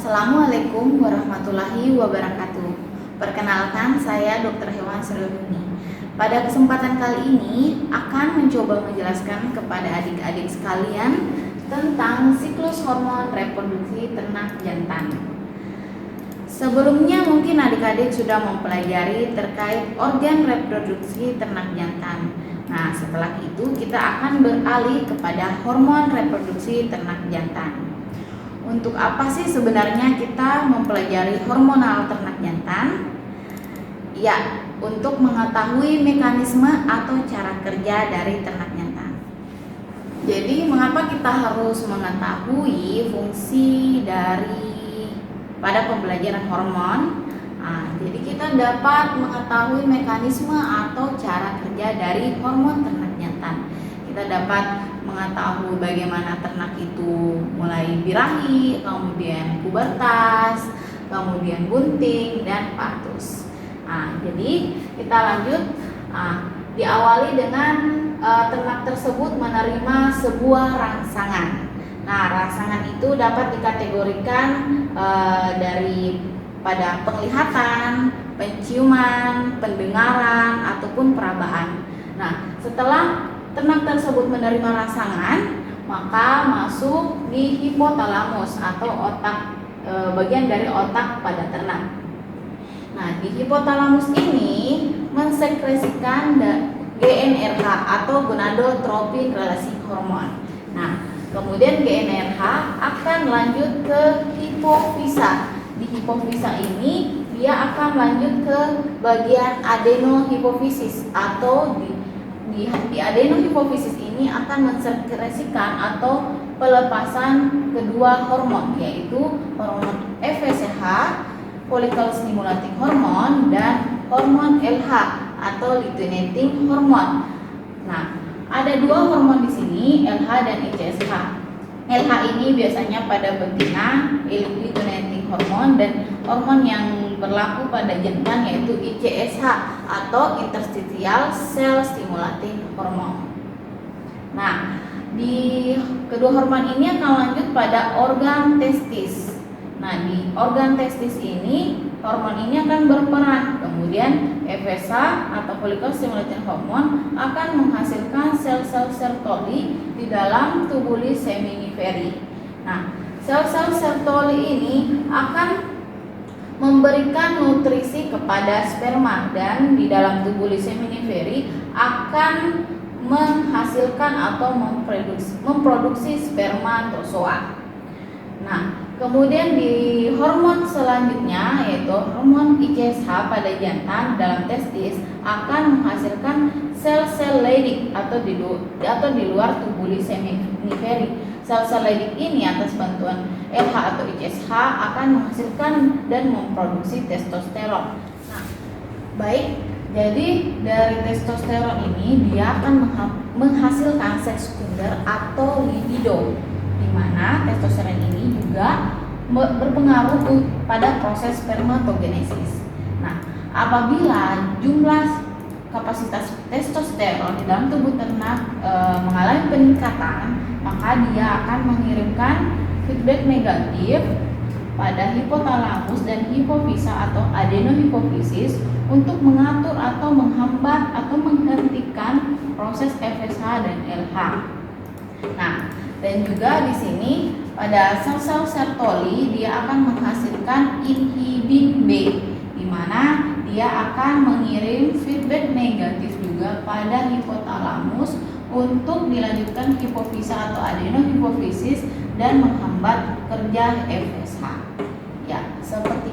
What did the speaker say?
Assalamualaikum warahmatullahi wabarakatuh. Perkenalkan, saya Dr. Hewan Sriwardani. Pada kesempatan kali ini akan mencoba menjelaskan kepada adik-adik sekalian tentang siklus hormon reproduksi ternak jantan. Sebelumnya mungkin adik-adik sudah mempelajari terkait organ reproduksi ternak jantan. Nah, setelah itu kita akan beralih kepada hormon reproduksi ternak jantan. Untuk apa sih sebenarnya kita mempelajari hormonal ternak jantan? Ya, untuk mengetahui mekanisme atau cara kerja dari ternak jantan. Jadi, mengapa kita harus mengetahui fungsi dari pada pembelajaran hormon? Jadi kita dapat mengetahui mekanisme atau cara kerja dari hormon ternak jantan. Kita dapat mengetahui bagaimana ternak itu mulai birahi, kemudian pubertas, kemudian bunting dan partus. Jadi kita lanjut. Diawali dengan ternak tersebut menerima sebuah rangsangan. Nah, rangsangan itu dapat dikategorikan dari pada penglihatan, penciuman, pendengaran, ataupun perabaan. Nah, setelah ternak tersebut menerima rangsangan, maka masuk di hipotalamus atau otak, bagian dari otak pada ternak. Nah, di hipotalamus ini mensekresikan GnRH atau gonadotropin relasi hormon. Nah, kemudian GnRH akan lanjut ke hipofisa. Di hipofisa ini dia akan lanjut ke bagian adenohipofisis atau di adenohipofisis ini akan mensekresikan atau pelepasan kedua hormon, yaitu hormon FSH, follicle stimulating hormone, dan hormon LH atau luteinizing hormone. Nah, ada dua hormon di sini, LH dan ICSH. LH ini biasanya pada betina, luteinizing hormone, dan hormon yang berlaku pada jantan yaitu ICSH atau interstitial cell stimulating hormone. Nah, di kedua hormon ini akan lanjut pada organ testis. Nah, di organ testis ini hormon ini akan berperan. Kemudian FSH atau follicle stimulating hormone akan menghasilkan sel-sel Sertoli di dalam tubuli seminiferi. Nah, sel-sel Sertoli ini akan memberikan nutrisi kepada sperma dan di dalam tubuli seminiferi akan menghasilkan atau memproduksi spermatozoa. Nah, kemudian di hormon selanjutnya yaitu hormon ICSH pada jantan dalam testis akan menghasilkan sel-sel Leydig atau di luar tubuli seminiferi. Sel-sel Leydig ini atas bantuan LH atau ICSH akan menghasilkan dan memproduksi testosteron. Nah, baik, jadi dari testosteron ini dia akan menghasilkan seks sekunder atau libido, di mana testosteron ini juga berpengaruh pada proses spermatogenesis. Nah, apabila jumlah kapasitas testosteron di dalam tubuh ternak mengalami peningkatan, maka dia akan mengirimkan feedback negatif pada hipotalamus dan hipofisa atau adenohipofisis untuk mengatur atau menghambat atau menghentikan proses FSH dan LH. Nah, dan juga di sini pada sel-sel Sertoli dia akan menghasilkan inhibin B, di mana dia akan mengirim feedback negatif juga pada hipotalamus untuk dilanjutkan hipofisa atau adenohipofisis dan menghambat kerja FSH. Ya, seperti